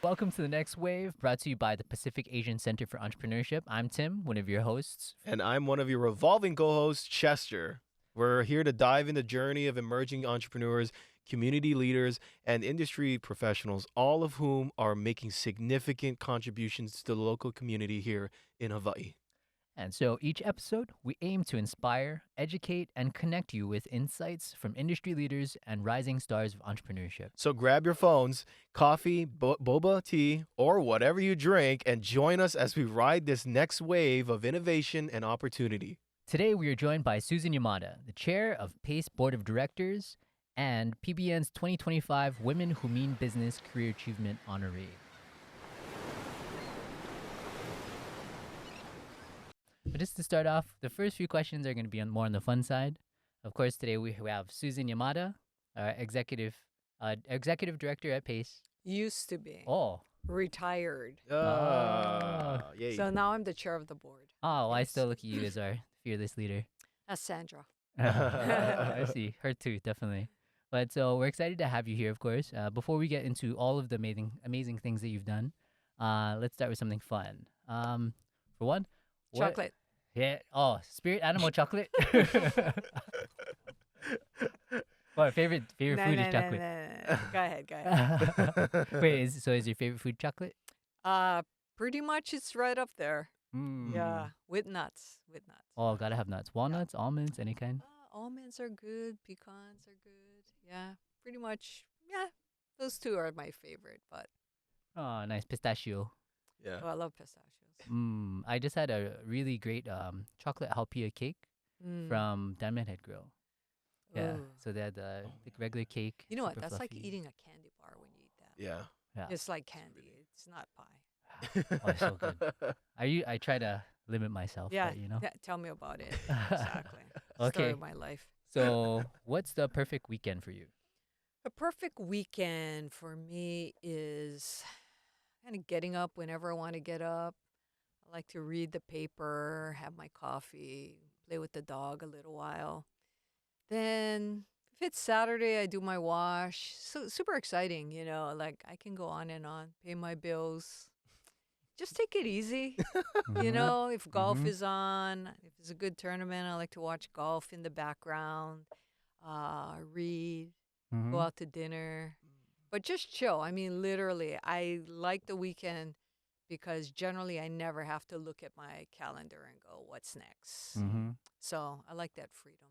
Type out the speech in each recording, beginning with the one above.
Welcome to the next wave, brought to you by the Pacific Asian Center for Entrepreneurship. I'm Tim, one of your hosts. And I'm one of your revolving co-hosts, Chester. We're here to dive in the journey of emerging entrepreneurs, community leaders, and industry professionals, all of whom are making significant contributions to the local community here in Hawaii. And so each episode, we aim to inspire, educate, and connect you with insights from industry leaders and rising stars of entrepreneurship. So grab your phones, coffee, boba tea, or whatever you drink, and join us as we ride this next wave of innovation and opportunity. Today, we are joined by Susan Yamada, the chair of PACE Board of Directors and PBN's 2025 Women Who Mean Business Career Achievement honoree. But just to start off, the first few questions are going to be more on the fun side. Of course, today we have Susan Yamada, executive director at PACE. Used to be. Oh. Retired. Yay. So now I'm the chair of the board. Oh, well, I still look at you as our fearless leader. That's Sandra. I see. Her too, definitely. But so we're excited to have you here, of course. Before we get into all of the amazing things that you've done, let's start with something fun. For one, Chocolate. Yeah. Oh, spirit animal chocolate. Well, favorite food is chocolate. No. Go ahead. Wait, is your favorite food chocolate? Pretty much it's right up there. Mm. Yeah, with nuts. Oh, gotta have nuts. Walnuts, almonds, any kind? Almonds are good. Pecans are good. Yeah, pretty much. Yeah, those two are my favorite. But Oh, nice. Pistachio. Yeah. I love pistachios. I just had a really great chocolate halpia cake from Diamond Head Grill. Yeah. Ooh. So they had the regular cake. You know what? super That's like fluffy. eating a candy bar when you eat that. Yeah. Yeah. It's like candy. It's not pie. Oh, it's so good. I try to limit myself. Yeah, But, you know. tell me about it. Exactly. Story Okay. of my life. So, what's the perfect weekend for you? A perfect weekend for me is kind of getting up whenever I want to get up. I like to read the paper, have my coffee, play with the dog a little while. Then, if it's Saturday, I do my wash. So super exciting, like I can go on and on, pay my bills. Just take it easy. If golf Mhm. is on, if it's a good tournament, I like to watch golf in the background, read, go out to dinner, but just chill. I mean, literally, I like the weekend because generally I never have to look at my calendar and go, what's next? Mm-hmm. So I like that freedom.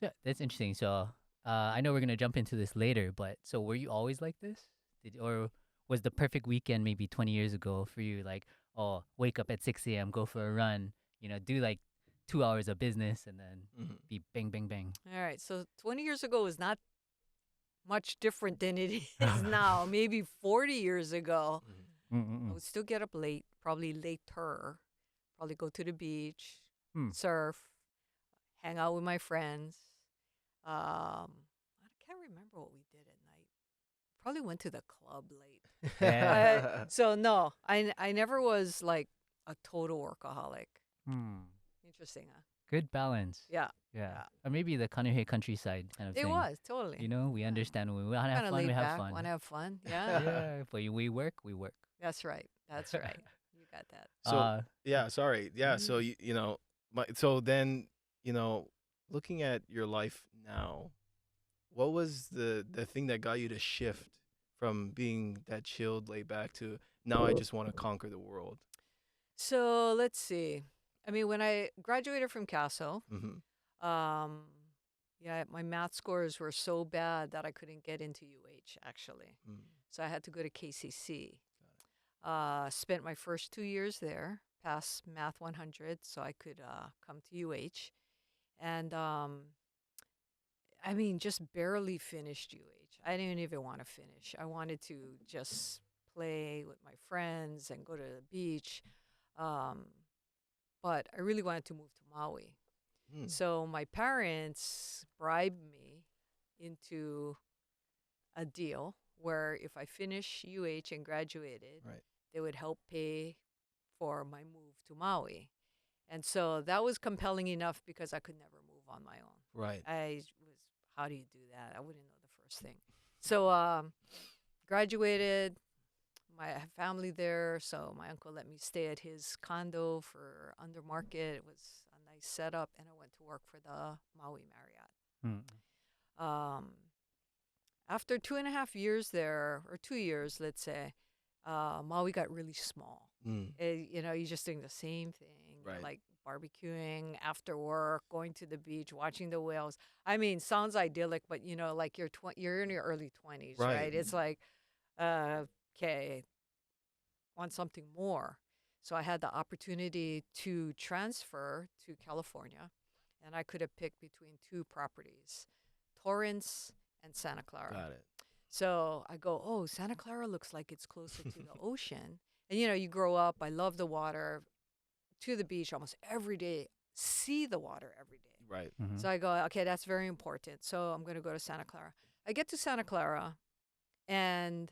So, that's interesting. So, I know we're gonna jump into this later, but so were you always like this? Or was the perfect weekend maybe 20 years ago for you? Like, oh, wake up at 6 a.m., go for a run, do like 2 hours of business, and then be bang, bang, bang. All right. So 20 years ago was not much different than it is now. Maybe 40 years ago, I would still get up late, probably later, probably go to the beach, surf, hang out with my friends. I can't remember what we did at night. Probably went to the club late. Yeah. So no, I never was like a total workaholic. Interesting, huh? Good balance. Yeah. Yeah. Or maybe the Kaneohe countryside kind of It thing. was, totally. We understand when we want to have Kind of fun, laid we have back, fun. want to have fun. Yeah. Yeah. But we work, we work. That's right. That's right. You got that. So yeah, sorry. Yeah, so so then, looking at your life now, what was the thing that got you to shift from being that chilled, laid back to now I just want to conquer the world? So let's see. I mean, when I graduated from CASO, my math scores were so bad that I couldn't get into UH, actually. So I had to go to KCC. Spent my first 2 years there, passed Math 100, so I could come to UH. And I mean, just barely finished UH. I didn't even want to finish. I wanted to just play with my friends and go to the beach. But I really wanted to move to Maui. So my parents bribed me into a deal where if I finish UH and graduated, they would help pay for my move to Maui. And so that was compelling enough because I could never move on my own. Right. How do you do that? I wouldn't know the first thing. So graduated, I have family there, so my uncle let me stay at his condo for under market. It was a nice setup, and I went to work for the Maui Marriott. Mm. Um, After 2.5 years there, or 2 years, let's say, Maui got really small. Mm. You're just doing the same thing. You're Right. like barbecuing after work, going to the beach, watching the whales. I mean, sounds idyllic, but like you're in your early 20s, Right. right? It's like, okay, want something more. So I had the opportunity to transfer to California, and I could have picked between two properties, Torrance and Santa Clara. Got it. So I go, oh, Santa Clara looks like it's closer to the ocean. And you grow up, I love the water, to the beach almost every day, see the water every day. Right. Mm-hmm. So I go, okay, that's very important. So I'm going to go to Santa Clara. I get to Santa Clara, and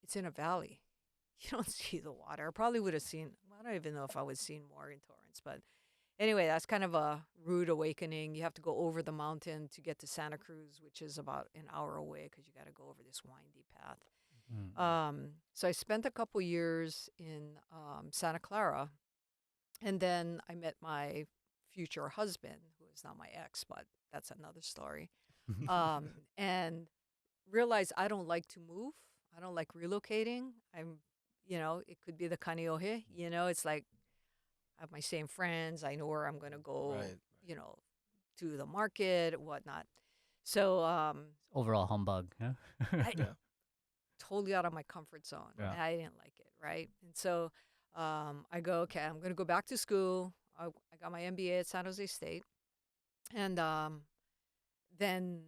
it's in a valley. You don't see the water. I probably would have seen, I don't even know if I would have seen more in Torrance. But anyway, that's kind of a rude awakening. You have to go over the mountain to get to Santa Cruz, which is about an hour away because you got to go over this windy path. Mm. So I spent a couple years in Santa Clara, and then I met my future husband, who is not my ex, but that's another story. And realized I don't like to move. I don't like relocating. It could be the Kaneohe. It's like I have my same friends. I know where I'm going to go, Right. you know, to the market, whatnot. So Overall humbug. Huh? I Yeah. totally out of my comfort zone. Yeah. And I didn't like it, right? And so I go, okay, I'm going to go back to school. I got my MBA at San Jose State. And then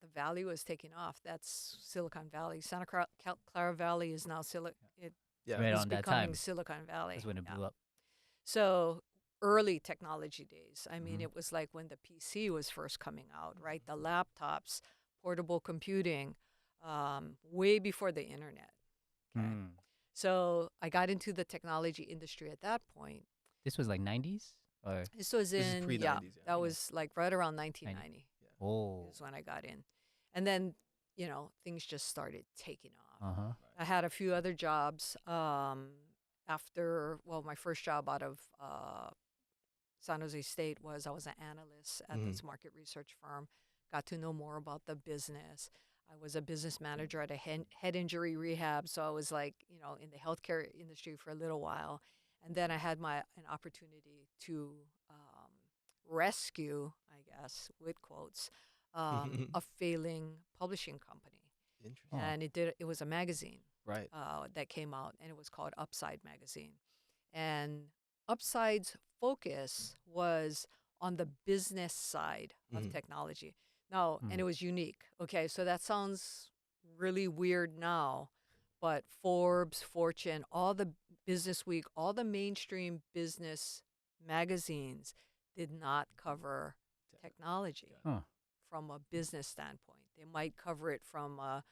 the valley was taking off. That's Silicon Valley. Santa Clara Valley is now Yeah. Right is on that becoming time. Silicon Valley. That's when it Yeah. blew up. So early technology days. I mean, Mhm. it was like when the PC was first coming out, right? The laptops, portable computing, way before the internet. Okay. Mm. So I got into the technology industry at that point. This was like 90s or This was This is in, pre-90s, yeah. that Yeah. was like right around 90. 1990 Oh. is when I got in. And then, things just started taking off. Uh-huh. I had a few other jobs after, my first job out of San Jose State was I was an analyst at this market research firm, got to know more about the business. I was a business manager at a head injury rehab, so I was like, in the healthcare industry for a little while. And then I had an opportunity to rescue, I guess, with quotes, a failing publishing company. Interesting. And it was a magazine Right. that came out, and it was called Upside Magazine. And Upside's focus was on the business side of technology. Now, and it was unique. Okay, so that sounds really weird now, but Forbes, Fortune, all the Business Week, all the mainstream business magazines did not cover technology Huh. from a business standpoint. They might cover it from a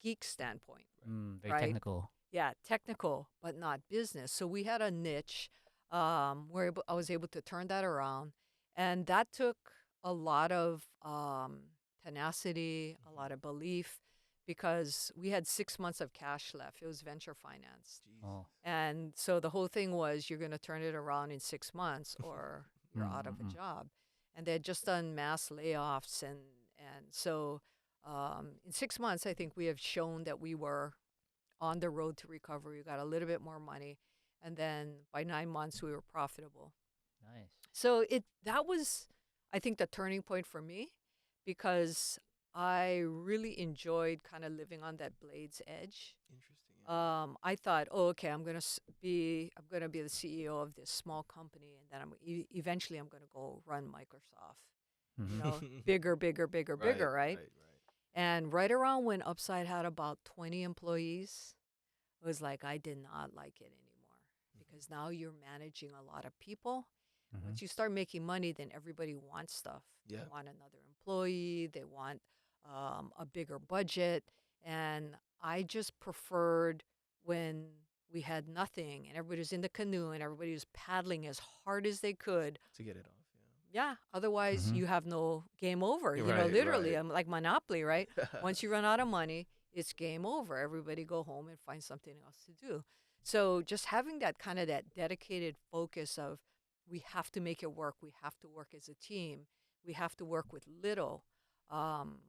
geek standpoint, Very right? technical. Yeah, technical, but not business. So we had a niche where I was able to turn that around. And that took a lot of tenacity, a lot of belief, because we had 6 months of cash left. It was venture financed. Oh. And so the whole thing was you're going to turn it around in 6 months or you're out of a job. And they had just done mass layoffs. And so in 6 months, I think we have shown that we were on the road to recovery. We got a little bit more money. And then by 9 months, we were profitable. Nice. So that was, I think, the turning point for me, because I really enjoyed kind of living on that blade's edge. Interesting. Yeah. I thought, oh, okay, I'm gonna be the CEO of this small company, and then eventually I'm gonna go run Microsoft. Bigger, right? Right. And right around when Upside had about 20 employees, it was like I did not like it anymore, because now you're managing a lot of people. Once you start making money, then everybody wants stuff. Yeah. They want another employee. They want a bigger budget. And I just preferred when we had nothing and everybody was in the canoe and everybody was paddling as hard as they could. To get it off. Yeah. Otherwise, you have no game over. Right, Literally, right. I'm like Monopoly, right? Once you run out of money, it's game over. Everybody go home and find something else to do. So just having that kind of that dedicated focus of we have to make it work. We have to work as a team. We have to work with little. Um,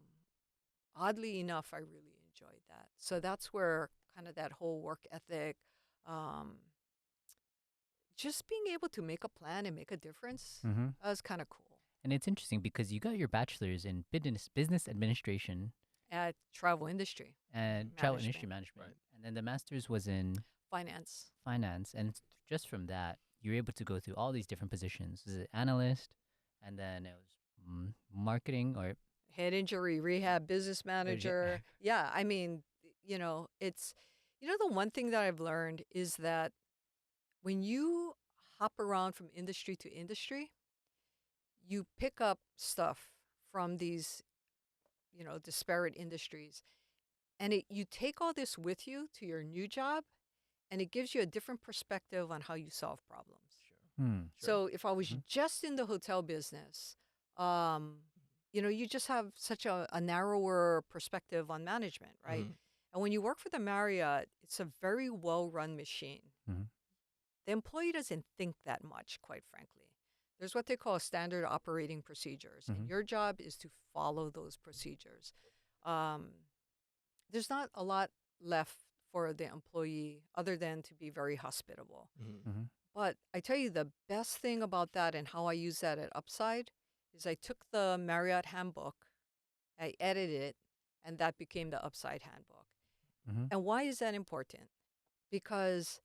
Oddly enough, I really enjoyed that. So that's where kind of that whole work ethic, um, just being able to make a plan and make a difference, Mm-hmm. was kind of cool. And it's interesting because you got your bachelor's in business administration At travel industry and travel industry management, management, Right. and then the master's was in finance, finance. And just from that, you're able to go through all these different positions. Was it analyst, and then it was marketing or head injury rehab, business yeah. manager. Yeah, I mean, it's, the one thing that I've learned is that when you hop around from industry to industry, you pick up stuff from these, disparate industries. And you take all this with you to your new job, and it gives you a different perspective on how you solve problems. Hmm. Sure. So if I was Mhm. just in the hotel business, um, you just have such a narrower perspective on management, right? Mhm. And when you work for the Marriott, it's a very well-run machine. Mhm. The employee doesn't think that much, quite frankly. There's what they call standard operating procedures, and Mhm. your job is to follow those procedures. Um, there's not a lot left for the employee other than to be very hospitable. Mhm. Mhm. But I tell you, the best thing about that and how I use that at Upside is I took the Marriott handbook, I edited it, and that became the Upside handbook. Mhm. And why is that important? Because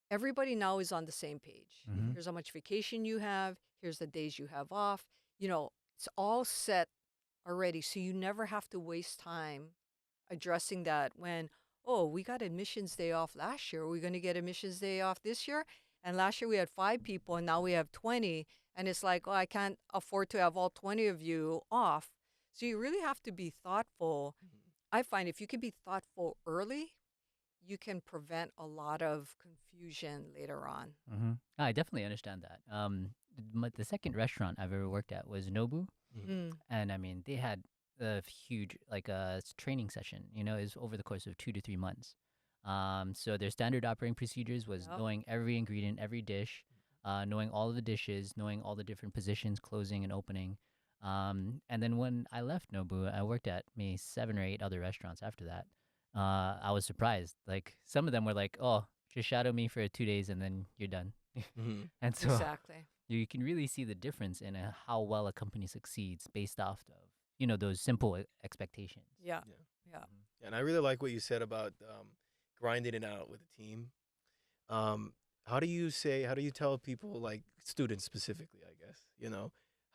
everybody now is on the same page. Mhm. Here's how much vacation you have, here's the days you have off. It's all set already. So you never have to waste time addressing that when, oh, we got admissions day off last year. Are we going to get admissions day off this year? And last year we had 5 people and now we have 20. And it's like, oh, I can't afford to have all 20 of you off. So you really have to be thoughtful. I find if you can be thoughtful early, you can prevent a lot of confusion later on. Mhm. I definitely understand that. The second restaurant I've ever worked at was Nobu, Mhm. Mm. and I mean they had a huge like training session. Is over the course of 2 to 3 months. So their standard operating procedures was Yep. knowing every ingredient, every dish, knowing all of the dishes, knowing all the different positions, closing and opening. And then when I left Nobu, I worked at maybe 7 or 8 other restaurants after that. I was surprised. Like some of them were like, "Oh, just shadow me for 2 days and then you're done." Mhm. And so Exactly. you can really see the difference in how well a company succeeds based off of those simple expectations. Yeah. Yeah. Yeah. And I really like what you said about grinding it out with a team. Um, how do you tell people, like students specifically, I guess,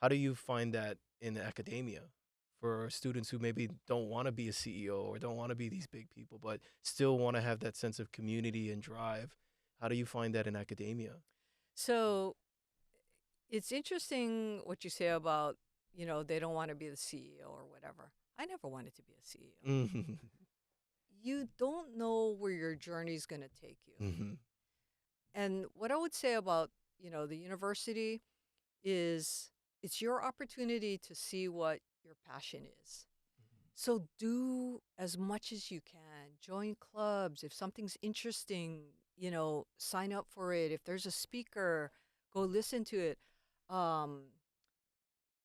how do you find that in academia for students who maybe don't want to be a CEO or don't want to be these big people, but still want to have that sense of community and drive? How do you find that in academia? So it's interesting what you say about, they don't want to be the CEO or whatever. I never wanted to be a CEO. Mhm. You don't know where your journey is going to take you. Mhm. And what I would say about, the university is it's your opportunity to see what your passion is. So do as much as you can. Join clubs. If something's interesting, sign up for it. If there's a speaker, go listen to it. Um,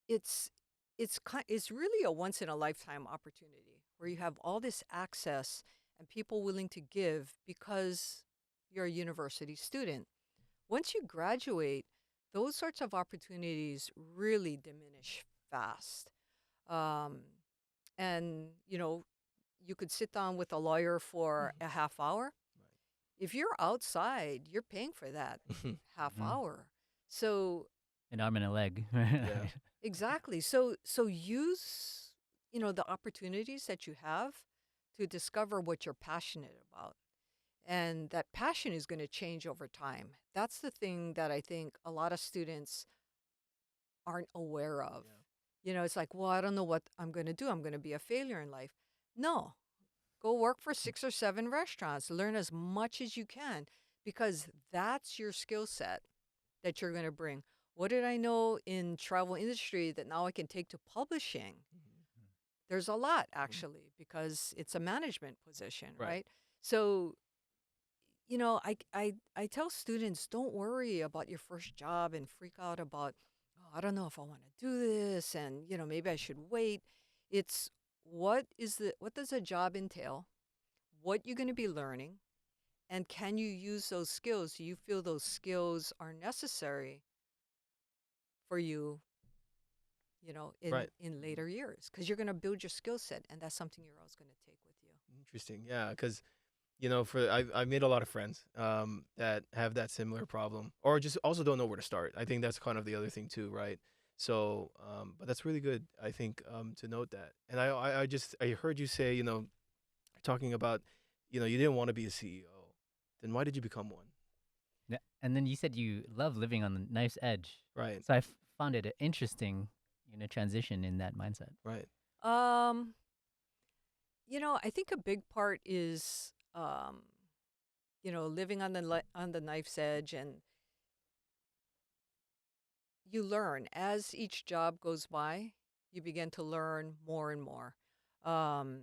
it's it's really a once in a lifetime opportunity where you have all this access and people willing to give because you're a university student. Once you graduate, those sorts of opportunities really diminish fast. Um, and you could sit down with a lawyer for Mhm. a half hour. If you're outside, you're paying for that Right. half Mhm. hour. So An arm and a leg. Yeah. exactly. So use, the opportunities that you have to discover what you're passionate about. And that passion is going to change over time. That's the thing that I think a lot of students aren't aware of. Yeah. It's like, well, I don't know what I'm going to do. I'm going to be a failure in life. No, go work for 6 or 7 restaurants. Learn as much as you can because that's your skill set that you're going to bring. What did I know in travel industry that now I can take to publishing? Mhm. There's a lot actually because it's a management position, Right. right? So, I tell students, don't worry about your first job and freak out about, oh, I don't know if I want to do this and, maybe I should wait. It's what does a job entail? What you're going to be learning, and can you use those skills? Do you feel those skills are necessary for you, in Right. later years? Because you're going to build your skill set, and that's something you're always going to take with you. Interesting. Yeah, because for I've made a lot of friends that have that similar problem, or just also don't know where to start. I think that's kind of the other thing too, right? So, but that's really good. I think to note that. And I heard you say, talking about, you didn't want to be a CEO. Then why did you become one? Yeah. And then you said you love living on the knife's edge. Right. So I found it interesting, transition in that mindset. Right. Um, I think a big part is, living on the knife's edge, and you learn as each job goes by. You begin to learn more and more. Um,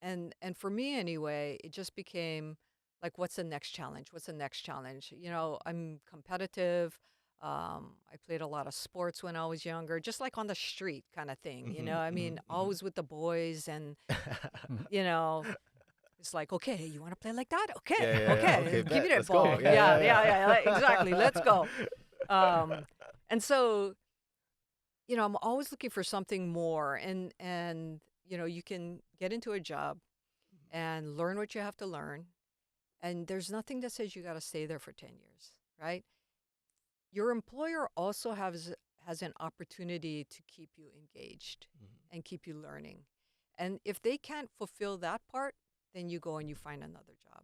and for me anyway, it just became like, what's the next challenge? What's the next challenge? I'm competitive. I played a lot of sports when I was younger, just like on the street kind of thing. I mean, always with the boys, and Mm-hmm. you know, it's like, okay, you want to play like that? Yeah, Okay, yeah, yeah. okay, Okay, give me bet. that Let's go. ball. Yeah, Yeah, yeah, yeah, yeah. yeah, exactly. Let's go. Um, and so, I'm always looking for something more, and you can get into a job and learn what you have to learn, and there's nothing that says you got to stay there for 10 years, right? Your employer also has an opportunity to keep you engaged Mhm. and keep you learning. And if they can't fulfill that part, then you go and you find another job.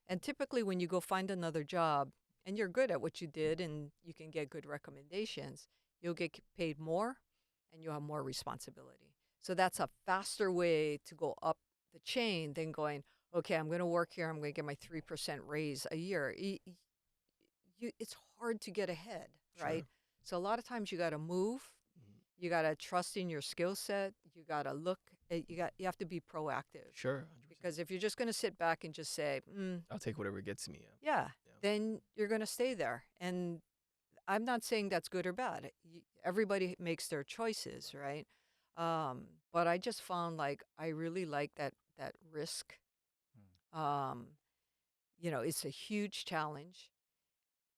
And typically when you go find another job and you're good at what you did and you can get good recommendations, you'll get paid more and you'll have more responsibility. So that's a faster way to go up the chain than going, okay, I'm going to work here. I'm going to get my 3% raise a year. It's hard to get ahead, right? Sure. So a lot of times you got to move. Mhm. You got to trust in your skill set. You got to look. You have to be proactive, Sure. 100%. because if you're just going to sit back and just say, I'll take whatever gets me. Yeah. yeah, Yeah. then you're going to stay there. And I'm not saying that's good or bad. Everybody makes their choices, right? But I just found like I really like that risk. Um, it's a huge challenge,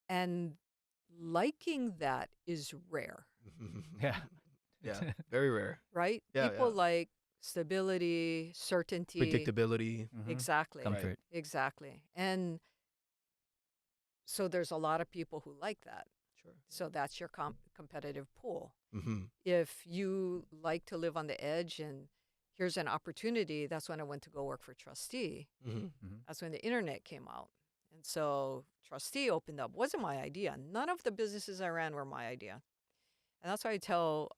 and liking that is rare, Yeah. Yeah. Very rare. right? Yeah. People Yeah. like stability, certainty. Predictability. Exactly. Right. Comfort. Exactly. And so there's a lot of people who like that. Sure. So that's your competitive pool. Mm-hmm. If you like to live on the edge and here's an opportunity, that's when I went to go work for Trustee. Mm-hmm. That's when the internet came out. And so Trustee opened up. Wasn't my idea. None of the businesses I ran were my idea. And that's why I tell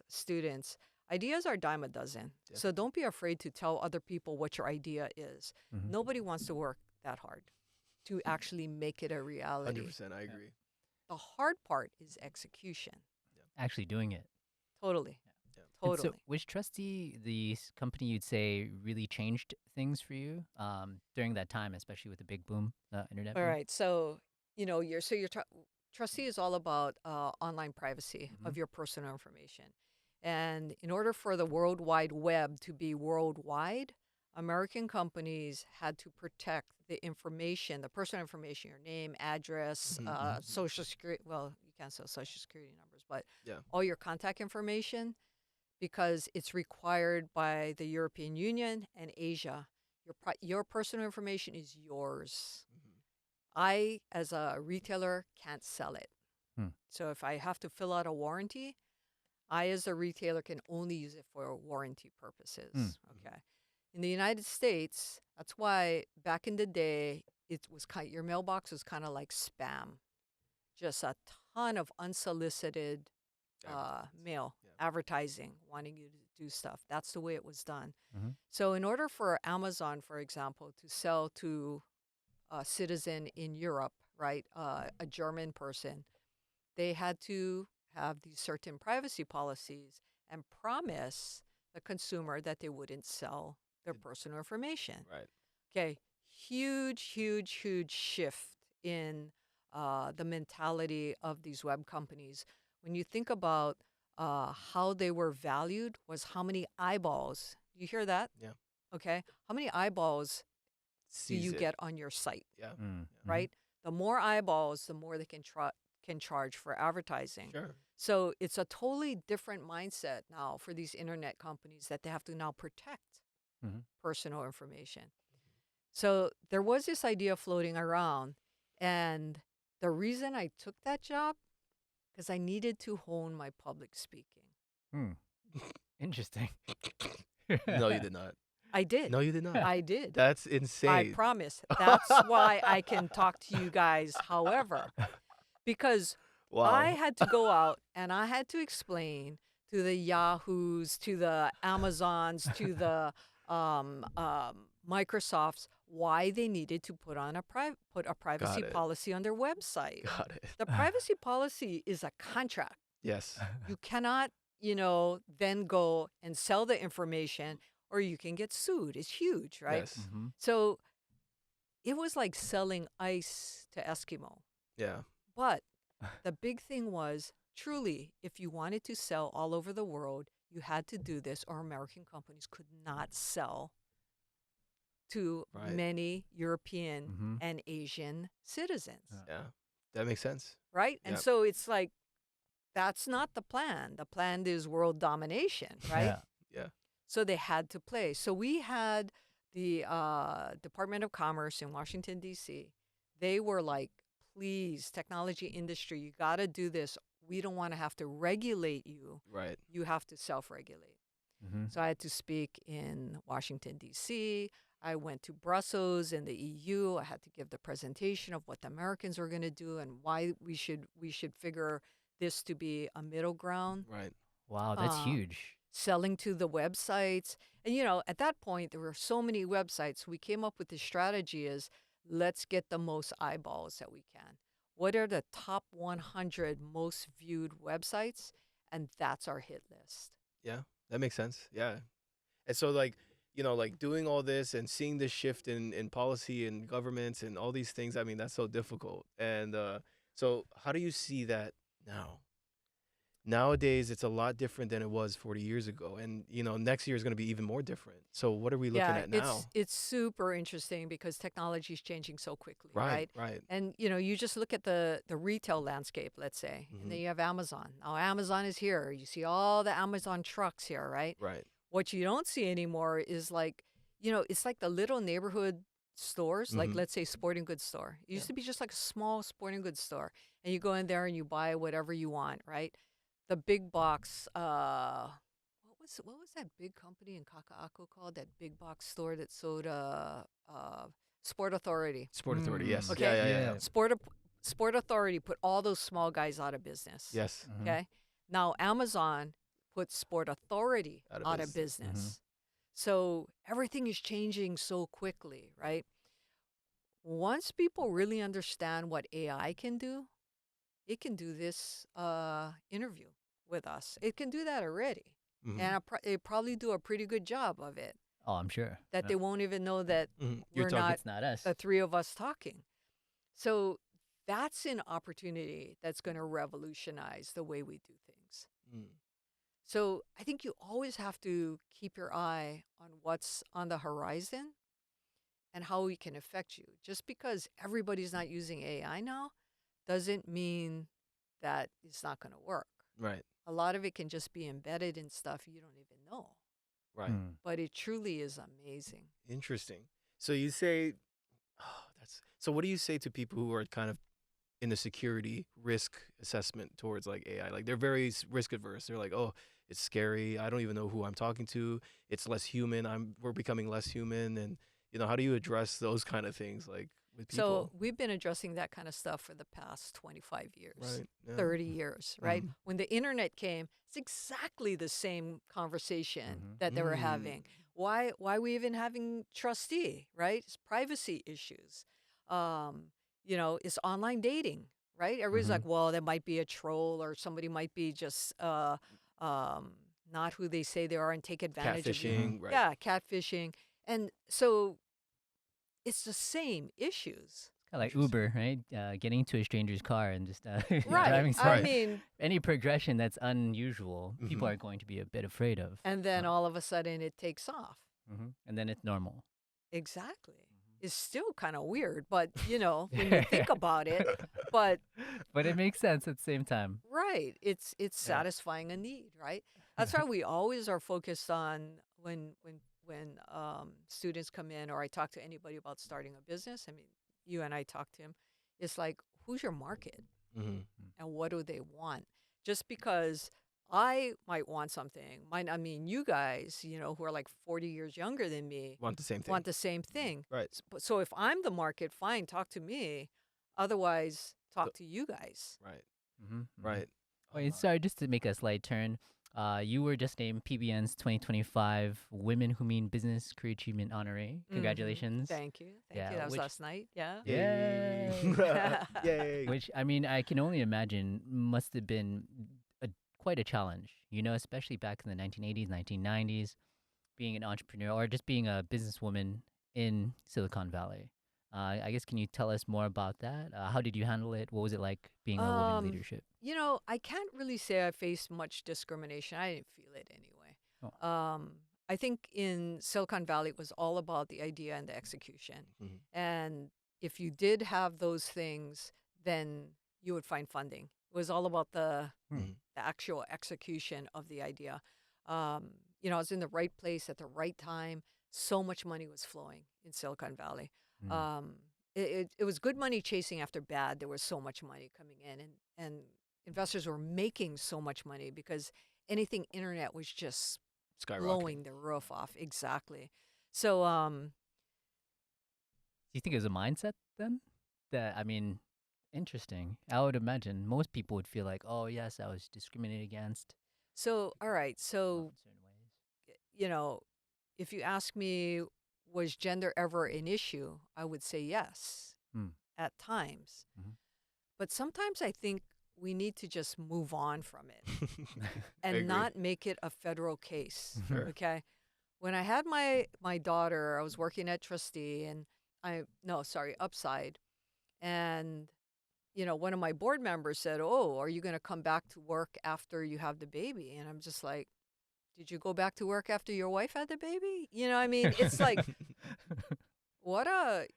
students, ideas are a dime a dozen. So Definitely. don't be afraid to tell other people what your idea is. Nobody wants to work that hard to actually make it a reality. 100%. I agree. The hard part is execution. Actually doing it. Totally. Yeah. And so, Totally. was Trustee the company you'd say really changed things for you during that time, especially with the big boom, the internet All boom? right. So, your Trustee is all about online privacy of your personal information. And in order for the World Wide Web to be worldwide, American companies had to protect the information, the personal information, your name, address, Mm-hmm. social security. Well, you can't sell social security numbers, but Yeah. all your contact information, because it's required by the European Union and Asia. Your personal information is yours. Mm-hmm. I, as a retailer, can't sell it. Hmm. So if I have to fill out a warranty, I, as a retailer, can only use it for warranty purposes. Okay. In the United States, that's why back in the day, your mailbox was kind of like spam, just a ton of unsolicited mail, advertising, wanting you to do stuff. That's the way it was done. So in order for Amazon, for example, to sell to a citizen in Europe, right, a German person, they had to have these certain privacy policies and promise the consumer that they wouldn't sell their personal information. Right. Okay, huge shift in the mentality of these web companies. When you think about how they were valued, was how many eyeballs. You hear that? Yeah. Okay, how many eyeballs do Sees you it. get on your site? Yeah. Right? The more eyeballs, the more they can charge for advertising. Sure. So it's a totally different mindset now for these internet companies that they have to now protect personal information. So there was this idea floating around, and the reason I took that job, because I needed to hone my public speaking. Interesting. No, you did not. I did. No, you did not. I did. That's I insane. promise. That's why I can talk to you guys, however, because I Wow. had to go out and I had to explain to the Yahoos, to the Amazons, to the Microsofts why they needed to put a privacy Got it. policy on their website. Got it. The privacy policy is a contract. Yes. You cannot, then go and sell the information or you can get sued. It's huge, right? Yes. So it was like selling ice to Eskimo. Yeah. But the big thing was, truly, if you wanted to sell all over the world, you had to do this, or American companies could not sell to many European and Asian citizens. Yeah. That makes sense. Right? And Yep. so it's like, that's not the plan. The plan is world domination, right? Yeah. So they had to play. So we had the Department of Commerce in Washington, D.C. They were like, please, technology industry, you got to do this. We don't want to have to regulate you. Right. You have to self-regulate. So I had to speak in Washington, D.C. I went to Brussels in the EU. I had to give the presentation of what the Americans were going to do and why we should figure this to be a middle ground. Right. Wow, that's huge. Selling to the websites. And, at that point, there were so many websites. We came up with this strategy is, let's get the most eyeballs that we can. What are the top 100 most viewed websites? And that's our hit list. Yeah, that makes sense. Yeah. And so like doing all this and seeing this shift in policy and governments and all these things, I mean, that's so difficult. And so how do you see that now? Nowadays, it's a lot different than it was 40 years ago. And, next year is going to be even more different. So what are we looking at now? It's super interesting because technology is changing so quickly, right? Right. And, you just look at the retail landscape, let's say, and then you have Amazon. Now, Amazon is here. You see all the Amazon trucks here, right? Right. What you don't see anymore is like, it's like the little neighborhood stores, like let's say sporting goods store. It used to be just like a small sporting goods store. And you go in there and you buy whatever you want, right? The big box, what was that big company in Kaka'ako called? That big box store that sold Sport Authority. Sport Authority, yes. Okay. Yeah. Sport Authority put all those small guys out of business. Yes. Okay. Now Amazon put Sport Authority out of business. So everything is changing so quickly, right? Once people really understand what AI can do, it can do this interview with us. It can do that already. And it probably do a pretty good job of it. Oh, I'm sure. That they won't even know that we're not, it's not us. the three of us talking. So that's an opportunity that's going to revolutionize the way we do things. So I think you always have to keep your eye on what's on the horizon and how it can affect you. Just because everybody's not using AI now doesn't mean that it's not going to work. Right. A lot of it can just be embedded in stuff you don't even know. Right. But it truly is amazing. Interesting. So you say, so what do you say to people who are kind of in the security risk assessment towards like AI? Like they're very risk adverse. They're like, oh, it's scary. I don't even know who I'm talking to. It's less human. We're becoming less human. And, how do you address those kind of things like with people? So we've been addressing that kind of stuff for the past 25 years, right. Yeah. 30 years, right? When the internet came, it's exactly the same conversation that they were having. Why we even having trustee, right? It's privacy issues. It's online dating, right? Everybody's like, well, there might be a troll or somebody might be just not who they say they are and take advantage of you. Catfishing, right? Yeah, catfishing. And so it's the same issues. Kind of like Interesting. Uber, right? Getting into a stranger's car and just Yeah, driving Right. I right. somewhere. mean, Any progression that's unusual, people Mhm. are going to be a bit afraid of. and then Uh, all of a sudden it takes off. And then it's normal. Exactly. It's still kind of weird, but when you think about it, but But it makes sense at the same time. right, it's yeah. satisfying a need, right? That's why we always are focused on when students come in or I talk to anybody about starting a business. I mean, you and I talk to him. It's like, who's your market Mhm. and what do they want? Just because I might want something, I mean, you guys, who are like 40 years younger than me, Want the same thing. want the same thing. Right. So if I'm the market, fine, talk to me. Otherwise, talk So- to you guys. right. Mm-hmm. Right. Wait, sorry, just to make a slight turn. You were just named PBN's 2025 Women Who Mean Business Career Achievement honoree. Congratulations. Thank you. Thank you. Yeah, That was which last night. Yeah. Yay. Yay! Yay. Which I mean, I can only imagine must have been quite a challenge. Especially back in the 1980s, 1990s, being an entrepreneur or just being a businesswoman in Silicon Valley. I guess can you tell us more about that? How did you handle it? What was it like being a woman in Um, leadership? I can't really say I faced much discrimination. I didn't feel it anyway. Oh. I think in Silicon Valley, it was all about the idea and the execution. Mhm. And if you did have those things, then you would find funding. It was all about Mhm. the actual execution of the idea. I was in the right place at the right time. So much money was flowing in Silicon Valley. Mm. Um, it was good money chasing after bad. There was so much money coming in, and investors were making so much money because anything internet was just Skyrocketing. blowing the roof off. Exactly. So, Do you think it was a mindset then? That I mean, interesting. I would imagine most people would feel like, oh yes, I was discriminated against. all right. Come off So, in certain ways. you know, if you ask me, was gender ever an issue? I would say yes, Hmm. at times. Mhm. But sometimes I think we need to just move on from it I and agree. not make it a federal case. Sure. Okay. When I had my daughter, I was working at Trustee and no, sorry, Upside. And, one of my board members said, "Oh, are you going to come back to work after you have the baby?" And I'm just like, "Did you go back to work after your wife had the baby?" I mean, it's like, what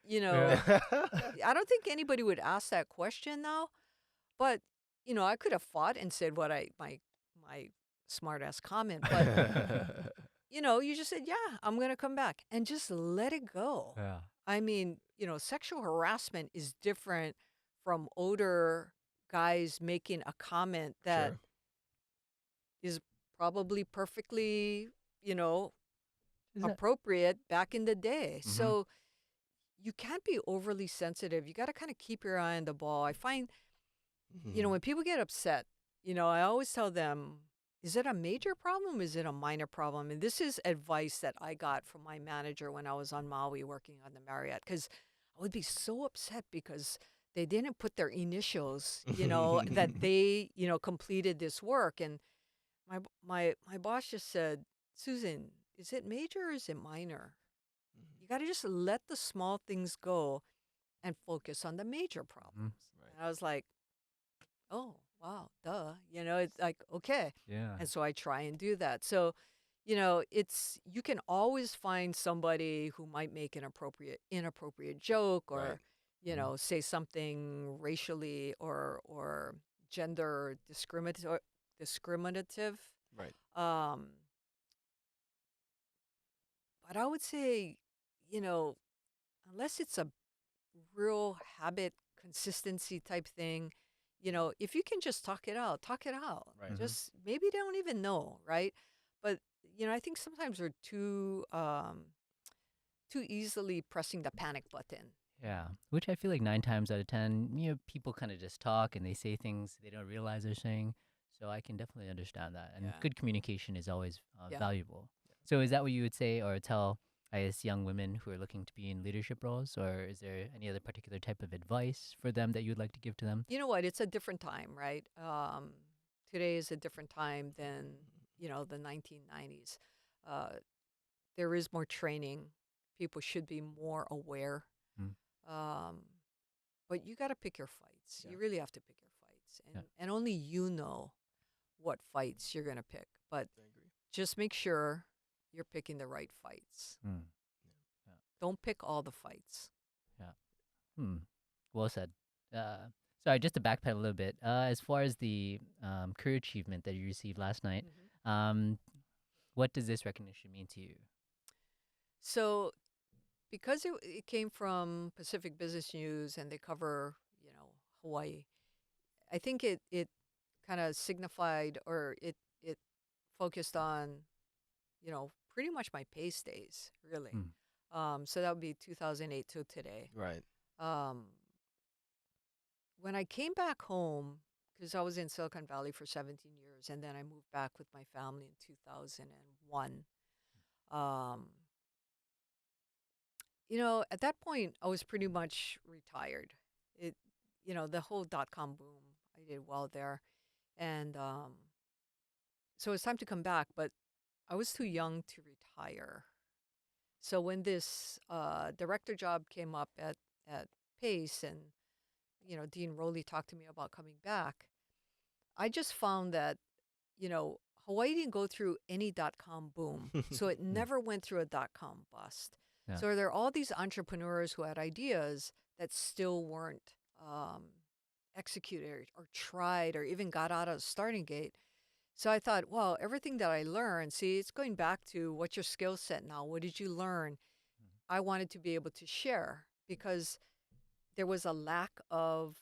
Yeah. I don't think anybody would ask that question now, but, I could have fought and said my smart ass comment, but, you just said, "Yeah, I'm going to come back," and just let it go. Yeah. I mean, sexual harassment is different from older guys making a comment that Sure. is probably perfectly, you know, Is that? appropriate back in the day. Mm-hmm. So you can't be overly sensitive. You got to kind of keep your eye on the ball. I find, Mhm. when people get upset, I always tell them, is it a major problem? Is it a minor problem? And this is advice that I got from my manager when I was on Maui working on the Marriott, because I would be so upset because they didn't put their initials, that they, completed this work. And my boss just said, "Susan, is it major or is it minor? You got to just let the small things go and focus on the major Mm-hmm. problems." Right. And I was like, "Oh, wow, duh." It's like, okay. Yeah. And so I try and do that. So, you can always find somebody who might make an inappropriate joke Right. or, say something racially or gender discriminative. Right. Um, but I would say, you know, unless it's a real habit consistency type thing, if you can just talk it out, talk it out. Right. Mm-hmm. Just maybe they don't even know, right? But I think sometimes we're too easily pressing the panic button. Yeah, which I feel like 9 times out of 10, people kind of just talk and they say things they don't realize they're saying. So I can definitely understand that. And Yeah. good communication is always Yeah. valuable. So is that what you would say or tell, I guess, young women who are looking to be in leadership roles? Or is there any other particular type of advice for them that you'd like to give to them? You know what? It's a different time, right? Today is a different time than the 1990s. Uh, there is more training. People should be more aware. Mm. Um, but you got to pick your fights. Yeah. You really have to pick your fights. Yeah. And only you know what fights you're going to pick. But I agree. just make sure you're picking the right fights. Mm. Yeah. Don't pick all the fights. Yeah. Hmm. Well said. Sorry, just to backpedal a little bit. As far as the career achievement that you received last night, Mhm. what does this recognition mean to you? So, because it came from Pacific Business News and they cover, Hawaii, I think it kind of signified, or it focused on, pretty much my pay stays, really. Mm. So that would be 2008 to today. Right. Um, when I came back home, because I was in Silicon Valley for 17 years, and then I moved back with my family in 2001. Um, at that point, I was pretty much retired. It, the whole dot-com boom, I did well there. And so it's time to come back, but I was too young to retire. So when this director job came up at Pace, and, Dean Rowley talked to me about coming back, I just found that, Hawaii didn't go through any dot-com boom. So it never went through a dot-com bust. Yeah. So there are all these entrepreneurs who had ideas that still weren't executed or tried or even got out of the starting gate. So I thought, well, everything that I learned, see, it's going back to what's your skill set now? What did you learn? I wanted to be able to share, because there was a lack of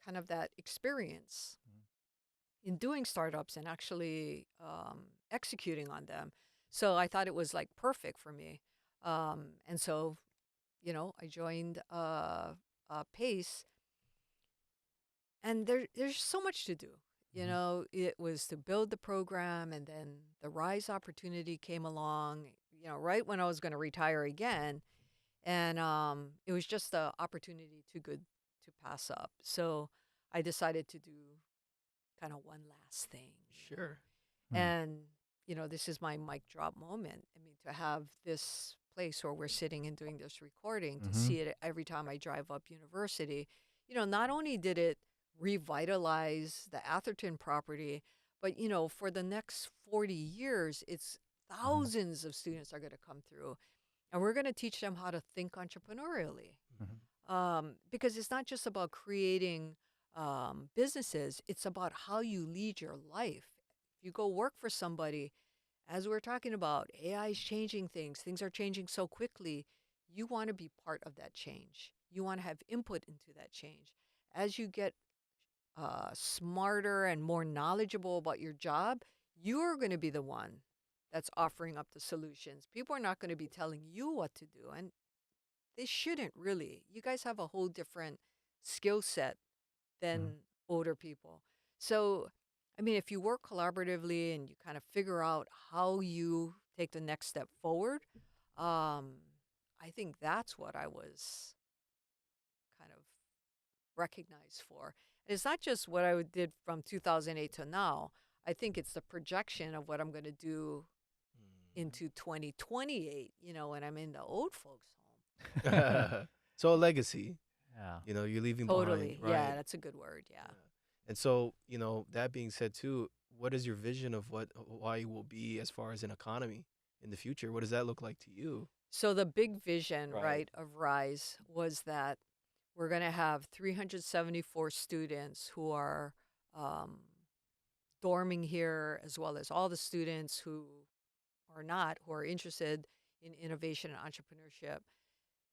kind of that experience in doing startups and actually executing on them. So I thought it was like perfect for me. And so, I joined Pace, and there's so much to do. It was to build the program, and then the Rise opportunity came along, right when I was going to retire again. And it was just an opportunity too good to pass up. So I decided to do kind of one last thing. Sure. And, this is my mic drop moment. I mean, to have this place where we're sitting and doing this recording, to see it every time I drive up University, not only did it revitalize the Atherton property, but, for the next 40 years, it's thousands of students are going to come through. And we're going to teach them how to think entrepreneurially. Because it's not just about creating businesses, it's about how you lead your life. If you go work for somebody, as we're talking about, AI is changing things. Things are changing so quickly. You want to be part of that change. You want to have input into that change. As you get smarter and more knowledgeable about your job, you're going to be the one that's offering up the solutions. People are not going to be telling you what to do, and they shouldn't really. You guys have a whole different skill set than older people. So, I mean, if you work collaboratively and you kind of figure out how you take the next step forward, I think that's what I was kind of recognized for. And it's not just what I did from 2008 to now. I think it's the projection of what I'm going to do into 2028, when I'm in the old folks' home. So a legacy. Yeah. You're leaving Totally. behind, right? Yeah, that's a good word. Yeah. And so, that being said too, what is your vision of what Hawaii will be as far as an economy in the future? What does that look like to you? So the big vision, Right. right, of Rise was that we're going to have 374 students who are dorming here, as well as all the students who are not, who are interested in innovation and entrepreneurship.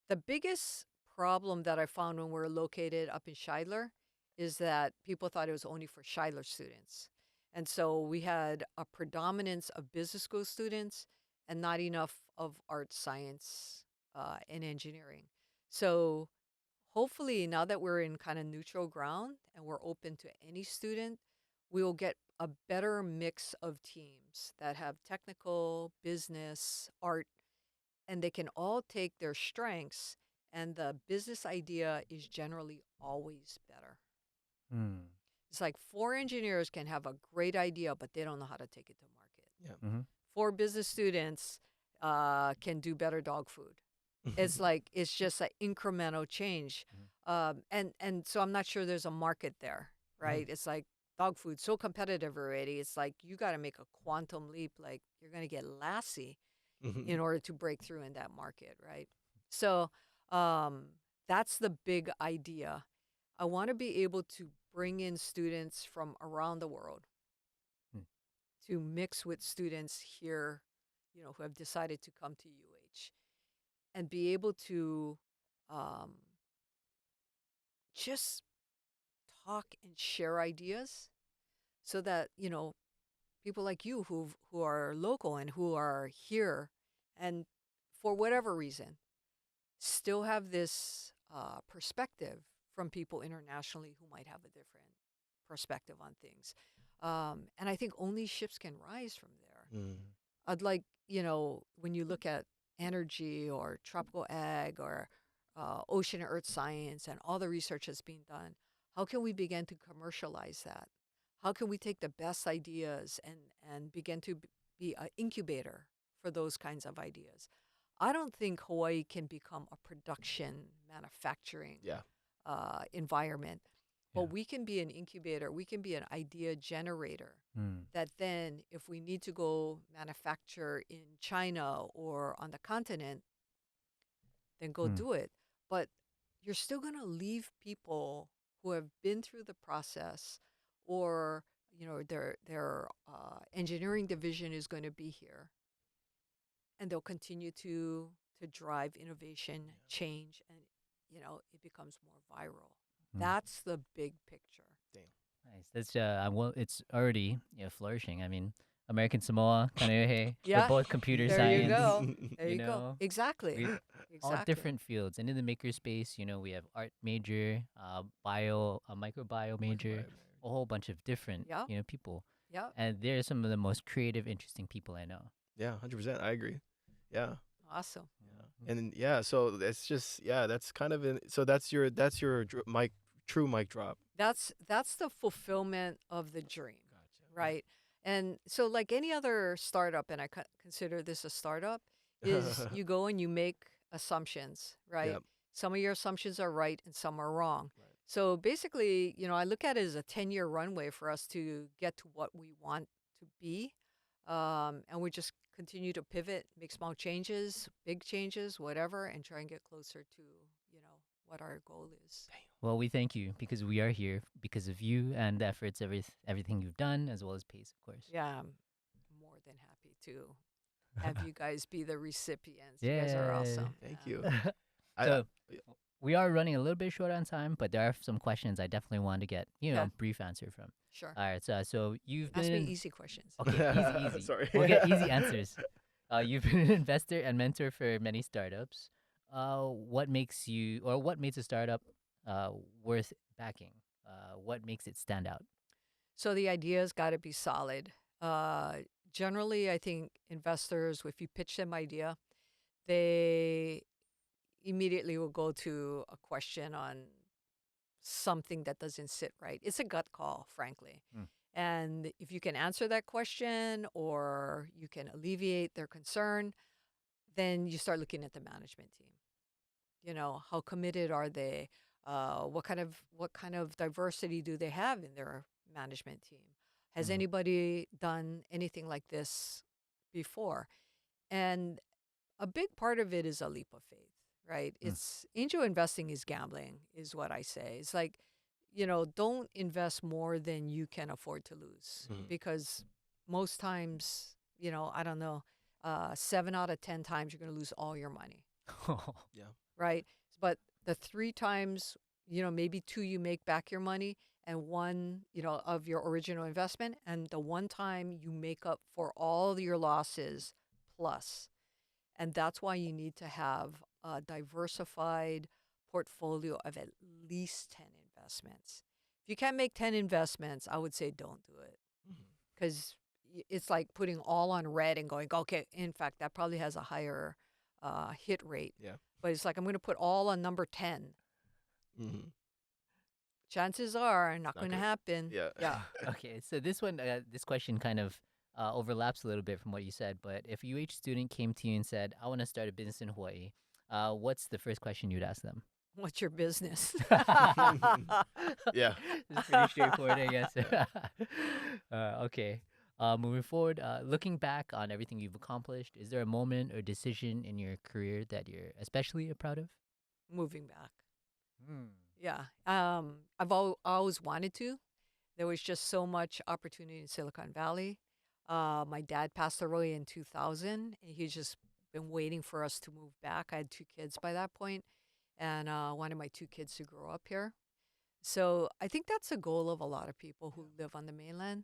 The biggest problem that I found when we're located up in Shidler is that people thought it was only for Shidler students. And so we had a predominance of business school students and not enough of art, science, and engineering. So hopefully, now that we're in kind of neutral ground and we're open to any student, we will get a better mix of teams that have technical, business, art, and they can all take their strengths, and the business idea is generally always better. It's like 4 engineers can have a great idea, but they don't know how to take it to market. Yeah. Mm-hmm. 4 business students can do better dog food. It's like it's just an incremental change, and so I'm not sure there's a market there, right? It's like dog food so competitive already. It's like you got to make a quantum leap. Like you're gonna get Lassie in order to break through in that market, right? So that's the big idea. I want to be able to bring in students from around the world Mm. to mix with students here, who have decided to come to UH and be able to um, just talk and share ideas so that, people like you who are local and who are here and for whatever reason still have this perspective from people internationally who might have a different perspective on things. And I think only ships can rise from there. I'd like, when you look at energy or tropical ag or ocean and earth science and all the research that's being done, how can we begin to commercialize that? How can we take the best ideas and begin to be an incubator for those kinds of ideas? I don't think Hawaii can become a production manufacturing Yeah. environment, Yeah. but we can be an incubator. We can be an idea generator that then if we need to go manufacture in China or on the continent, then go do it. But you're still going to leave people who have been through the process or their engineering division is going to be here and they'll continue to drive innovation, change, and it becomes more viral. That's the big picture. Damn. Nice. That's well, it's already flourishing. I mean, American Samoa, Kaneohe, we're Yeah, both computer there you science. go. There You you go. know, Exactly. we all Exactly. different fields, and in the maker space, we have art major, bio, microbiome major, a whole bunch of different Yeah. people, Yeah. and they're some of the most creative, interesting people I know. Yeah, 100%. I agree. Yeah. Awesome. Yeah. And so it's just that's kind of so that's your mic true mic drop. That's the fulfillment of the dream, Gotcha. right? And so like any other startup, and I consider this a startup, is you go and you make assumptions, right? Yep. Some of your assumptions are right and some are wrong. Right. So basically, I look at it as a 10-year runway for us to get to what we want to be. And we just continue to pivot, make small changes, big changes, whatever, and try and get closer to, what our goal is. Well, we thank you because we are here because of you and the efforts, everything you've done, as well as Pace, of course. Yeah, I'm more than happy to have you guys be the recipients. Yeah. You guys are awesome. Thank Yeah. you. So we are running a little bit short on time, but there are some questions I definitely want to get, Yeah. brief answer from. Sure. All right, so you've Ask been me easy questions. Okay, easy. Sorry. We'll get easy answers. You've been an investor and mentor for many startups. What makes a startup worth backing? What makes it stand out? So the idea's got to be solid. Generally, I think investors, if you pitch them idea, they immediately will go to a question on something that doesn't sit right. It's a gut call, frankly. And if you can answer that question or you can alleviate their concern, then you start looking at the management team. How committed are they? What kind of diversity do they have in their management team? Has anybody done anything like this before? And a big part of it is a leap of faith, right? It's angel investing is gambling, is what I say. It's like, don't invest more than you can afford to lose because most times, I don't know, 7 out of 10 times you're going to lose all your money. Yeah. Right. But the 3 times, maybe 2 you make back your money and 1, of your original investment. And the 1 time you make up for all your losses plus. And that's why you need to have a diversified portfolio of at least 10 investments. If you can't make 10 investments, I would say don't do it. Because it's like putting all on red and going, okay, in fact, that probably has a higher hit rate. Yeah. But it's like, I'm going to put all on number 10. chances are not Not going to gonna. happen. Yeah. Yeah. Okay, so this question kind of overlaps a little bit from what you said, but if a UH student came to you and said, "I want to start a business in Hawaii," what's the first question you'd ask them? What's your business? Yeah. It's pretty straightforward, I guess. Okay. Moving forward, looking back on everything you've accomplished, is there a moment or decision in your career that you're especially proud of? Moving back. Hmm. Yeah. Always wanted to. There was just so much opportunity in Silicon Valley. My dad passed away in 2000, and he's just been waiting for us to move back. I had 2 kids by that point, and wanted my 2 kids to grow up here. So I think that's a goal of a lot of people who live on the mainland.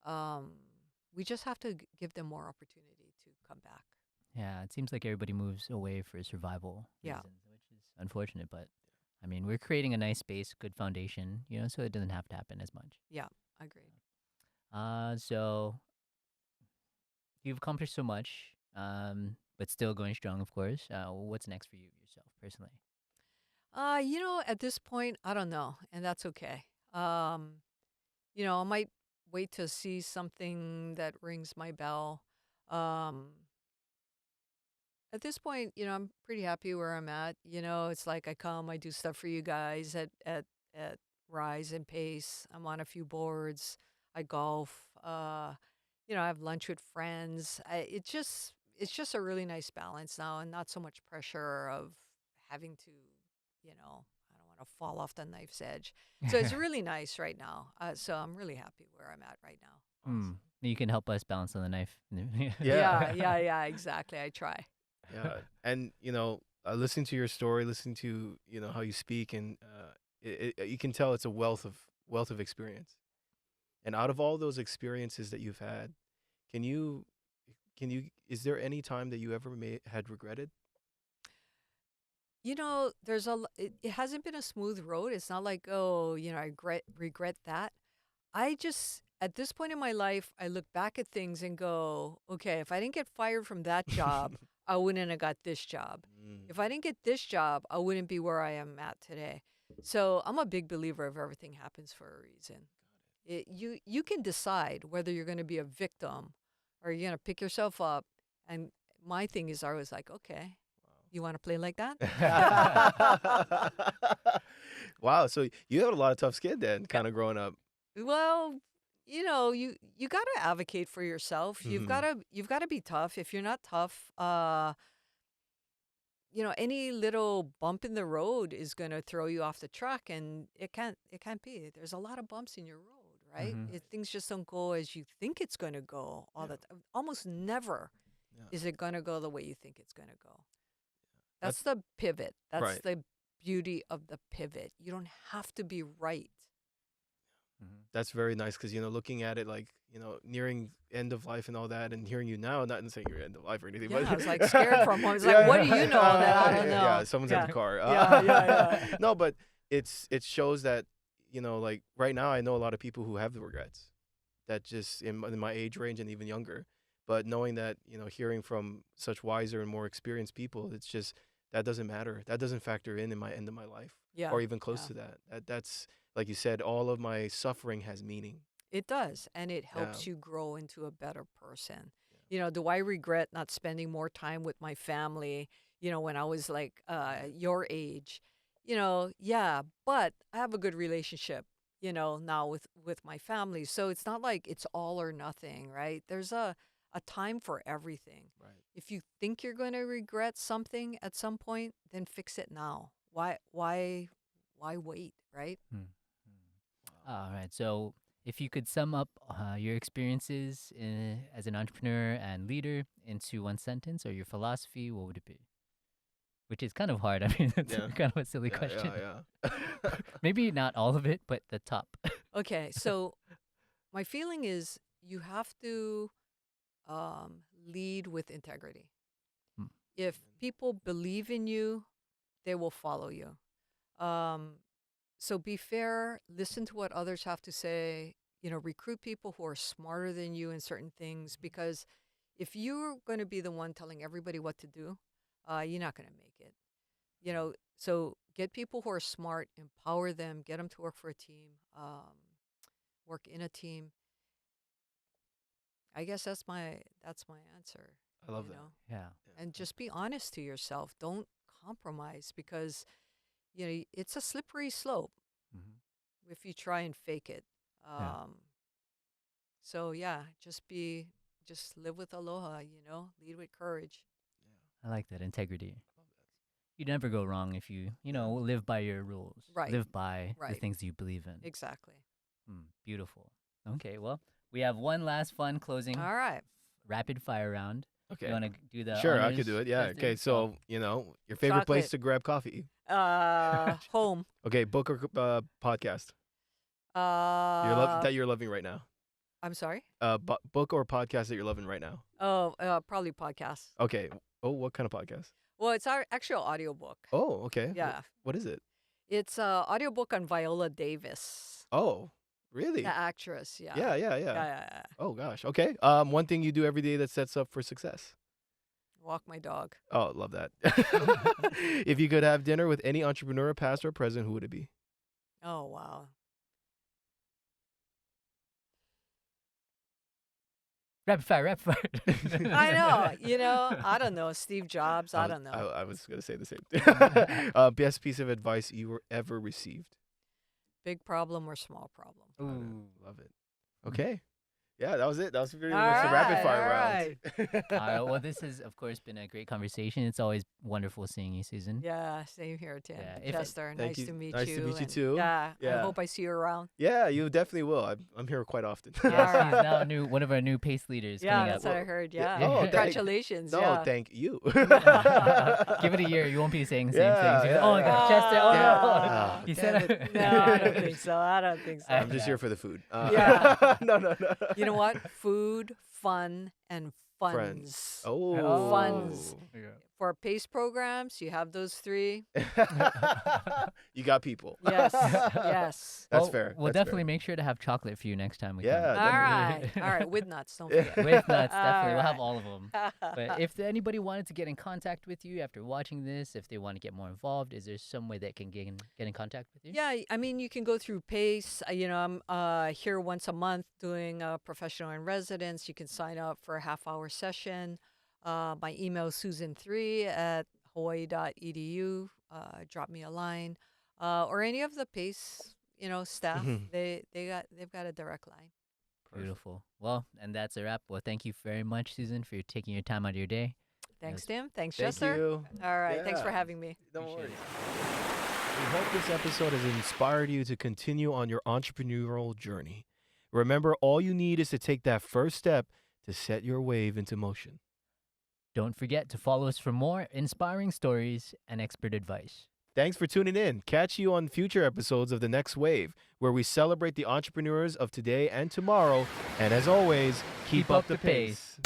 Um, we just have to give them more opportunity to come back. Yeah, it seems like everybody moves away for survival Yeah, reasons, which is unfortunate, but I mean, we're creating a nice base, good foundation, so it doesn't have to happen as much. yeah, agreed. So you've accomplished so much, but still going strong, of course. What's next for you yourself personally? At this point, I don't know, and that's okay. Um, I might wait to see something that rings my bell. Um, at this point, I'm pretty happy where I'm at. It's like I come, I do stuff for you guys at Rise and Pace. I'm on a few boards. I golf. I have lunch with friends. It's just a really nice balance now, and not so much pressure of having to, I don't want to fall off the knife's edge. So it's really nice right now. So I'm really happy where I'm at right now. Hmm. Awesome. You can help us balance on the knife. Yeah. Yeah, exactly. I try. Yeah. And listening to your story, listening to how you speak, and you can tell it's a wealth of experience. And out of all those experiences that you've had, can you is there any time that you ever had regretted? It hasn't been a smooth road. It's not like, oh, I regret that. I just, at this point in my life, I look back at things and go, okay, if I didn't get fired from that job, I wouldn't have got this job. Mm, If I didn't get this job, I wouldn't be where I am at today. So I'm a big believer of everything happens for a reason. You can decide whether you're going to be a victim or you're going to pick yourself up. And my thing is, I was like, okay, you want to play like that? wow. Wow. So you had a lot of tough skin then, kind of growing up. Well, you got to advocate for yourself. Hmm. You've got to be tough. If you're not tough, any little bump in the road is going to throw you off the track, and it can't be. There's a lot of bumps in your road, right? Hmm. Things just don't go as you think it's going to go all Yeah. the time. Almost never Yeah. is it going to go the way you think it's going to go. That's That's the pivot. That's right. the beauty of the pivot. You don't have to be right. Hmm. That's very nice because looking at it like nearing end of life and all that, and hearing you now, not in saying you're end of life or anything, Yeah, but I was like scared for a moment. It's like, what do you know that I don't yeah, know? someone's at Yeah, the car. yeah. No, but it shows that like right now I know a lot of people who have the regrets that just in my age range and even younger, but knowing that hearing from such wiser and more experienced people, it's just that doesn't matter. That doesn't factor in my end of my life Yeah, or even close yeah. to that. That's like you said, all of my suffering has meaning. It does, and it Yeah. helps you grow into a better person. Do I regret not spending more time with my family, when I was like your age? Yeah, but I have a good relationship, now with my family. So it's not like it's all or nothing, right? There's a time for everything. Right. If you think you're going to regret something at some point, then fix it now. Why wait, right? Wow. All right. So, if you could sum up your experiences as an entrepreneur and leader into one sentence or your philosophy, what would it be? Which is kind of hard. I mean, that's Yeah. kind of a silly Yeah. question. Yeah. Yeah. Maybe not all of it, but the top. Okay, so my feeling is you have to lead with integrity. Mm. If people believe in you, they will follow you. Um, so be fair, listen to what others have to say, recruit people who are smarter than you in certain things, because if you're going to be the one telling everybody what to do, you're not going to make it. So get people who are smart, empower them, get them to work for a team, work in a team. I guess that's my answer. I love you that. know, Yeah. and just be honest to yourself. Don't compromise because it's a slippery slope Hmm. if you try and fake it. Yeah. So yeah, just live with aloha. Lead with courage. I like that integrity. I love You never go wrong if you Yeah. live by your rules, Right. live by the Right. things you believe in. Exactly. Beautiful. Okay, well, we have one last fun closing All right. rapid fire round. Okay. You want to do the Sure, I honors, could do it. Yeah. Chester? Okay. So, your favorite place Chocolate. to grab coffee. Home. Okay, book or podcast that you're loving right now. I'm sorry. Book or podcast that you're loving right now. Oh, probably podcast. Okay. Oh, what kind of podcast? Well, it's our actual audiobook. Oh, okay. Yeah. What is it? It's a audiobook on Viola Davis, Oh, really? the actress. Yeah. Yeah. Yeah. Oh gosh. Okay. One thing you do every day that sets up for success. Walk my dog. Oh, love that. If you could have dinner with any entrepreneur, past or present, who would it be? Oh, wow. Rapid fire. I know. I don't know. Steve Jobs. I don't know. I was gonna say the same thing. Best piece of advice you ever received. Big problem or small problem? Ooh. Love it. Okay. Yeah, that was it. That was pretty All much the rapid fire right, round. Well, this has, of course, been a great conversation. It's always wonderful seeing you, Susan. Yeah, same here, Tim. Yeah, if- Chester, Thank nice you. to meet Nice you. to meet you and too. Yeah, I Yeah. hope I see you around. Yeah, you definitely will. I'm here quite often. Yeah, she's now one of our new pace leaders Yeah, coming that's up. what I heard. yeah. Yeah. Oh, Congratulations. No, yeah. thank you. Give it a year, you won't be saying the same Yeah, things. yeah, Oh my yeah. God, Chester! Oh Yeah. no! Oh, You damn said it. No, I don't think so. I don't think so. I'm just here for the food. Yeah. No. You know what? Food, fun, and funds. Friends. Oh. Funds. For PACE programs, you have those three. You got people. Yes. Yes. That's fair. We'll That's definitely fair. make sure to have chocolate for you next time we Yeah, come. All definitely. right. All right. With nuts. Don't forget. With nuts, definitely. We'll have All all of them. But if anybody wanted to get in contact with you after watching this, if they want to get more involved, is there some way they can get in contact with you? Yeah, I mean, you can go through PACE. I'm here once a month doing professional in residence. You can sign up for a half-hour session. My email is susan3@hawaii.edu. Drop me a line, or any of the PACE, staff. Mhm. They've got a direct line. Beautiful. Well, and that's a wrap. Well, thank you very much, Susan, for taking your time out of your day. Thanks, Yes. Tim. Thanks, Thank Chester. you. All right. Thanks for Yeah. having me. Don't Appreciate worry. We hope this episode has inspired you to continue on your entrepreneurial journey. Remember, all you need is to take that first step to set your wave into motion. Don't forget to follow us for more inspiring stories and expert advice. Thanks for tuning in. Catch you on future episodes of The Next Wave, where we celebrate the entrepreneurs of today and tomorrow. And as always, keep up the pace.